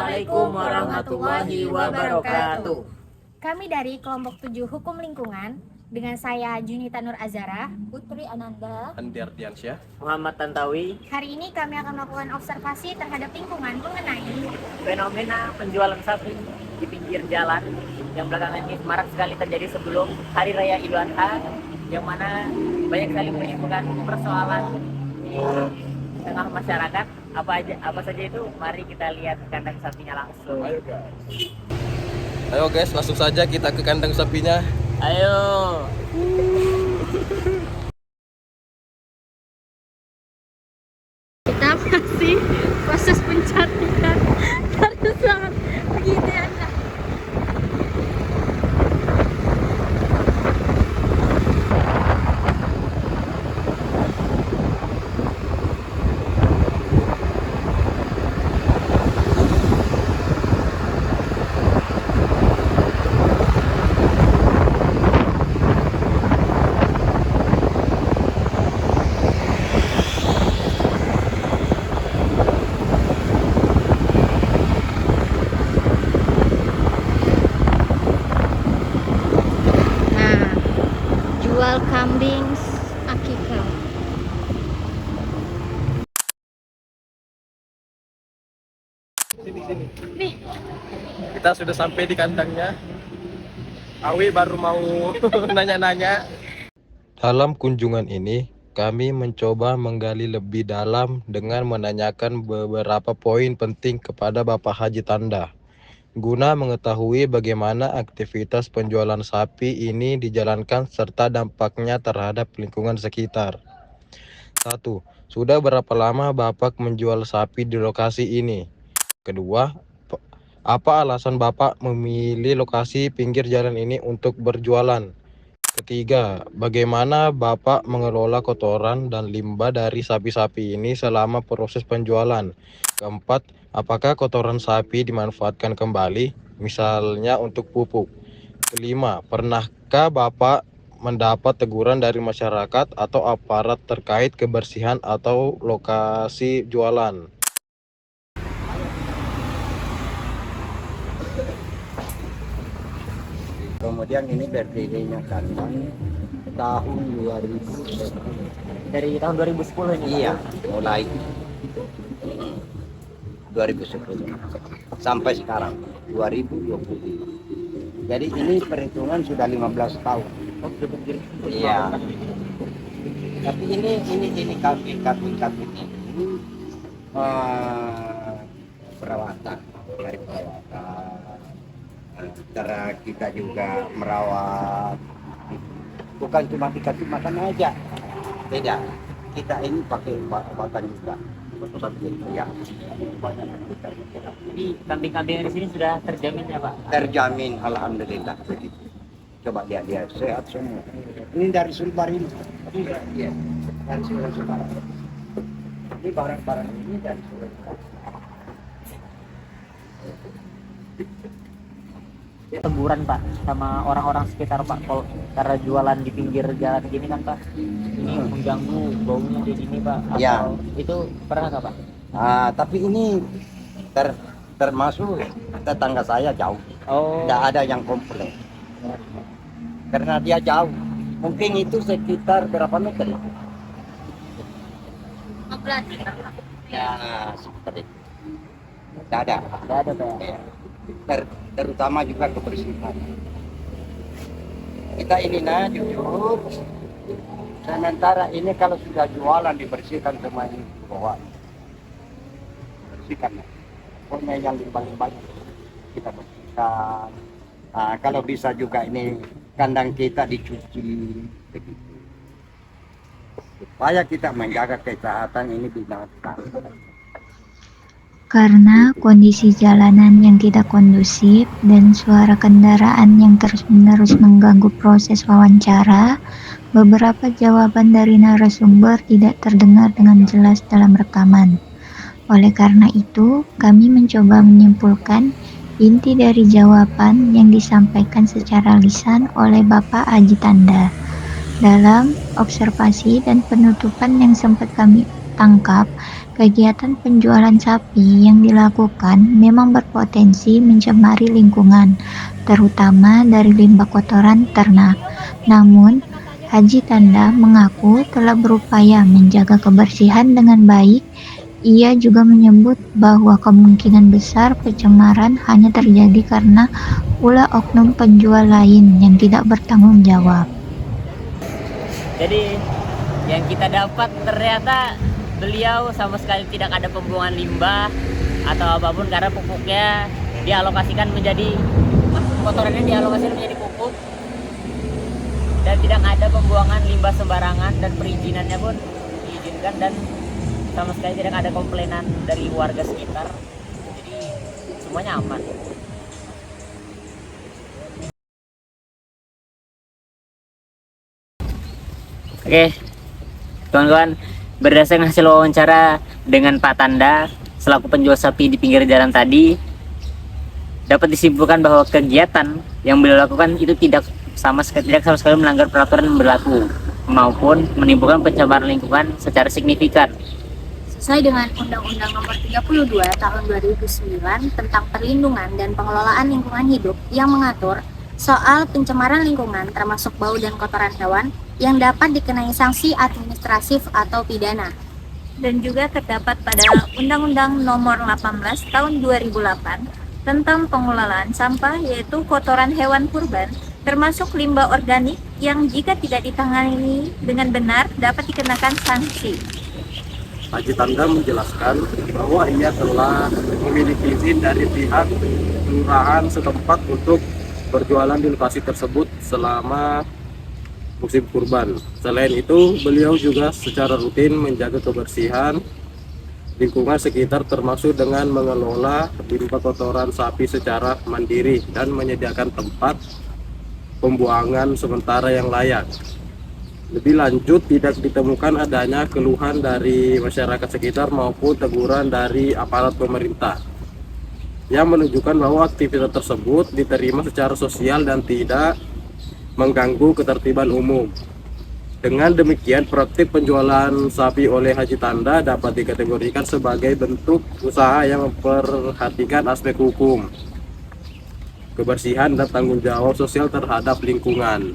Assalamualaikum warahmatullahi wabarakatuh. Kami dari kelompok 7 Hukum Lingkungan dengan saya Junita Nur Azara, Putri Ananda, Andi Ardiansyah, Muhammad Tantawi. Hari ini kami akan melakukan observasi terhadap lingkungan mengenai Fenomena penjualan sapi di pinggir jalan yang belakangan ini marak sekali terjadi sebelum Hari Raya Idul Adha, yang mana banyak sekali menimbulkan persoalan di tengah masyarakat. Apa saja itu? Mari kita lihat kandang sapinya langsung. Ayo guys, langsung saja kita ke kandang sapinya. Ayo. kita masih proses pencatikan karena sangat begini aja. Jual kambing akikah. Nih, Kita sudah sampai di kandangnya. Awi baru mau nanya-nanya. Dalam kunjungan ini, kami mencoba menggali lebih dalam dengan menanyakan beberapa poin penting kepada Bapak Haji Tanda, guna mengetahui bagaimana aktivitas penjualan sapi ini dijalankan serta dampaknya terhadap lingkungan sekitar. 1. Sudah berapa lama Bapak menjual sapi di lokasi ini? Kedua, apa alasan Bapak memilih lokasi pinggir jalan ini untuk berjualan? Ketiga, bagaimana Bapak mengelola kotoran dan limbah dari sapi-sapi ini selama proses penjualan? Keempat, apakah kotoran sapi dimanfaatkan kembali, misalnya untuk pupuk? Kelima, pernahkah Bapak mendapat teguran dari masyarakat atau aparat terkait kebersihan atau lokasi jualan? Kemudian ini berdirinya kandang tahun 2000. Dari tahun 2010 ini. Iya, mulai 2010 sampai sekarang 2020. Jadi ini perhitungan sudah 15 tahun. Oh, sudah berdiri. Iya. Tapi ini kambing ini perawatan, dari perawatan. Cara kita juga merawat, bukan cuma dikasih makan aja, beda. Kita ini pakai obat-obatan juga. Ya, banyak kita. Jadi kambing-kambing di sini sudah terjamin ya Pak? Terjamin, alhamdulillah begitu. Coba lihat dia sehat semua. Ini dari Sulbar ini. Iya, dari Sulbar. Ini barang-barang ini dari Sulbar. Teguran Pak sama orang-orang sekitar Pak, kalau karena jualan di pinggir jalan gini kan Pak, ini mengganggu, baunya di sini Pak, atau Ya. itu pernah nggak Pak? Tapi ini termasuk tetangga saya jauh. Oh, Tidak ada yang komplain karena dia jauh. Mungkin itu sekitar berapa meter? Ya, seperti itu. Tidak ada. nggak ada Pak. Ya. Terutama juga kebersihan. Kita ini jujur. Sementara ini kalau sudah jualan dibersihkan semua ini bawah. Bersihkan. Pokoknya yang limbah-limbah kita bersihkan. Kalau bisa juga ini kandang kita dicuci begitu. Supaya kita menjaga kesehatan ini binatang. Karena kondisi jalanan yang tidak kondusif dan suara kendaraan yang terus-menerus mengganggu proses wawancara, beberapa jawaban dari narasumber tidak terdengar dengan jelas dalam rekaman. Oleh karena itu, kami mencoba menyimpulkan inti dari jawaban yang disampaikan secara lisan oleh Bapak Haji Tanda. Dalam observasi dan penutupan yang sempat kami tangkap, Kegiatan penjualan sapi yang dilakukan memang berpotensi mencemari lingkungan, terutama dari limbah kotoran ternak. Namun, Haji Tanda mengaku telah berupaya menjaga kebersihan dengan baik. Ia juga menyebut bahwa kemungkinan besar pencemaran hanya terjadi karena ulah oknum penjual lain yang tidak bertanggung jawab. Jadi yang kita dapat ternyata beliau sama sekali tidak ada pembuangan limbah atau apapun, karena pupuknya dialokasikan menjadi kotorannya dialokasikan menjadi pupuk, dan tidak ada pembuangan limbah sembarangan, dan perizinannya pun diizinkan, dan sama sekali tidak ada komplainan dari warga sekitar. Jadi semuanya aman. Oke, teman-teman, berdasarkan hasil wawancara dengan Pak Tanda selaku penjual sapi di pinggir jalan tadi, dapat disimpulkan bahwa kegiatan yang beliau lakukan itu tidak sama sekali melanggar peraturan yang berlaku maupun menimbulkan pencemaran lingkungan secara signifikan. Sesuai dengan Undang-Undang Nomor 32 Tahun 2009 tentang Perlindungan dan Pengelolaan Lingkungan Hidup yang mengatur soal pencemaran lingkungan termasuk bau dan kotoran hewan yang dapat dikenai sanksi administratif atau pidana. Dan juga terdapat pada Undang-Undang Nomor 18 Tahun 2008 tentang pengelolaan sampah, yaitu kotoran hewan kurban termasuk limbah organik yang jika tidak ditangani dengan benar dapat dikenakan sanksi. Haji Tanda menjelaskan bahwa ia telah memiliki izin dari pihak kelurahan setempat untuk berjualan di lokasi tersebut selama musim kurban. Selain itu, beliau juga secara rutin menjaga kebersihan lingkungan sekitar, termasuk dengan mengelola limbah kotoran sapi secara mandiri dan menyediakan tempat pembuangan sementara yang layak. Lebih lanjut, tidak ditemukan adanya keluhan dari masyarakat sekitar maupun teguran dari aparat pemerintah yang menunjukkan bahwa aktivitas tersebut diterima secara sosial dan tidak mengganggu ketertiban umum. Dengan demikian, praktik penjualan sapi oleh Haji Tanda dapat dikategorikan sebagai bentuk usaha yang memperhatikan aspek hukum, kebersihan, dan tanggung jawab sosial terhadap lingkungan.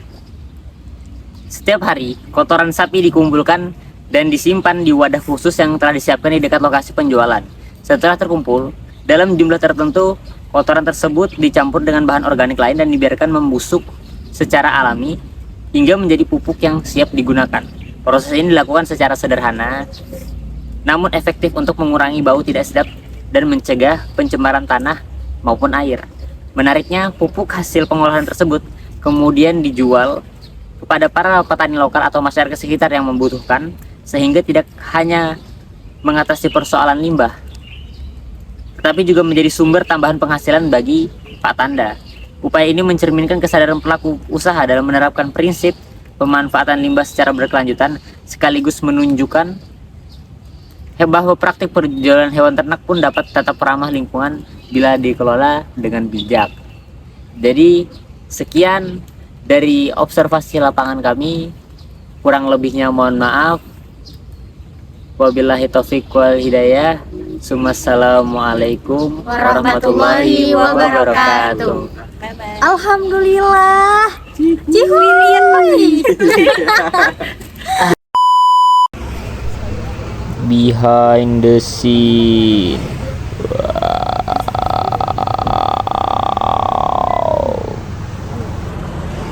Setiap hari, kotoran sapi dikumpulkan dan disimpan di wadah khusus yang telah disiapkan di dekat lokasi penjualan. Setelah terkumpul, dalam jumlah tertentu, kotoran tersebut dicampur dengan bahan organik lain dan dibiarkan membusuk secara alami hingga menjadi pupuk yang siap digunakan. Proses ini dilakukan secara sederhana, namun efektif untuk mengurangi bau tidak sedap dan mencegah pencemaran tanah maupun air. Menariknya, pupuk hasil pengolahan tersebut kemudian dijual kepada para petani lokal atau masyarakat sekitar yang membutuhkan, sehingga tidak hanya mengatasi persoalan limbah, tetapi juga menjadi sumber tambahan penghasilan bagi Pak Tanda. Upaya ini mencerminkan kesadaran pelaku usaha dalam menerapkan prinsip pemanfaatan limbah secara berkelanjutan, sekaligus menunjukkan bahwa praktik perjualan hewan ternak pun dapat tetap ramah lingkungan bila dikelola dengan bijak. Jadi sekian dari observasi lapangan kami, kurang lebihnya mohon maaf. Wabillahi taufiq wal hidayah. Assalamualaikum warahmatullahi wabarakatuh. Alhamdulillah. Cihuy. Behind the scene.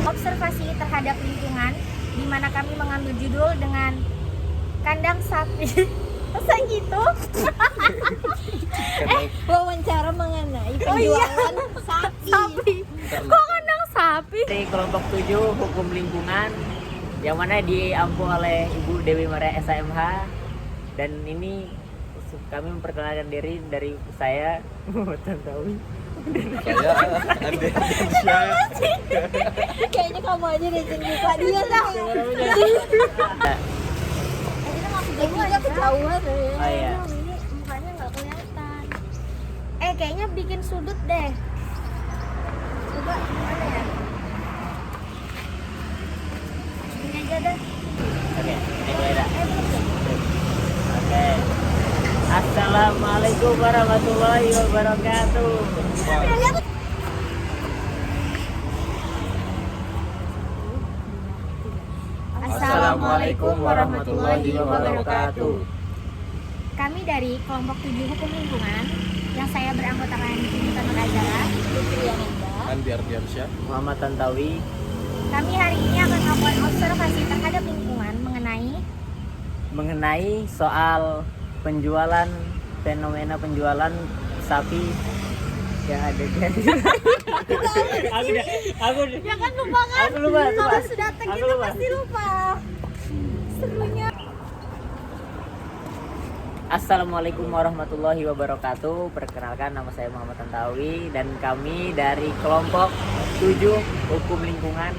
Observasi terhadap lingkungan, di mana kami mengambil judul dengan kandang sapi. Masa gitu? Wawancara mengenai penjualan sapi. Kok kandang sapi? Dari kelompok 7 hukum lingkungan yang mana diampu oleh Ibu Dewi Maria SHMH, dan ini kami memperkenalkan diri dari saya Tantawi. Kayaknya kamu aja deh buka dia lah. Dia kejauhan ya. Oh iya. Ini mukanya nggak kelihatan. Kayaknya bikin sudut deh. Coba gimana ya? Ini aja deh. Oke, ini mulai dah. Belum ya? Oke. Assalamualaikum warahmatullahi wabarakatuh. Assalamualaikum warahmatullahi wabarakatuh. Kami dari kelompok 7 Hukum Lingkungan yang saya beranggotakan Junita Nur Azara, Putri Yanenda. Andi Ardiansyah. Muhammad Tantawi. Kami hari ini akan melakukan observasi terhadap lingkungan mengenai soal fenomena penjualan sapi yang ada di Jangan lupa kan, Aku lupa. kalau sudah tag Aku kita lupa. pasti lupa. Serunya. Assalamualaikum warahmatullahi wabarakatuh. Perkenalkan, nama saya Muhammad Tantawi dan kami dari kelompok 7 Hukum Lingkungan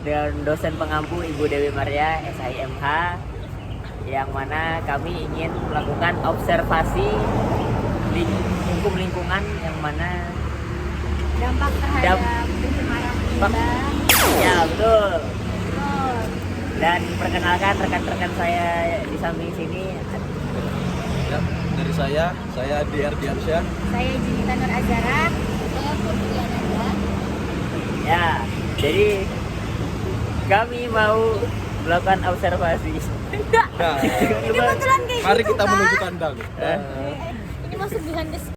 dan dosen pengampu Ibu Dewi Maria SIMH, yang mana kami ingin melakukan observasi hukum lingkungan yang mana Dampak terhadap pencemaran limbah. ya betul. Betul. Dan perkenalkan rekan-rekan saya di samping sini. Ya, dari saya Andi Ardiansyah. Saya Junita Nur Azara. Saya Putri Yanenda. Ya, jadi kami mau melakukan observasi. Nah, Ini kebetulan kayak mari gitu, kita Kak. menuju kandang. Ini masuk behind the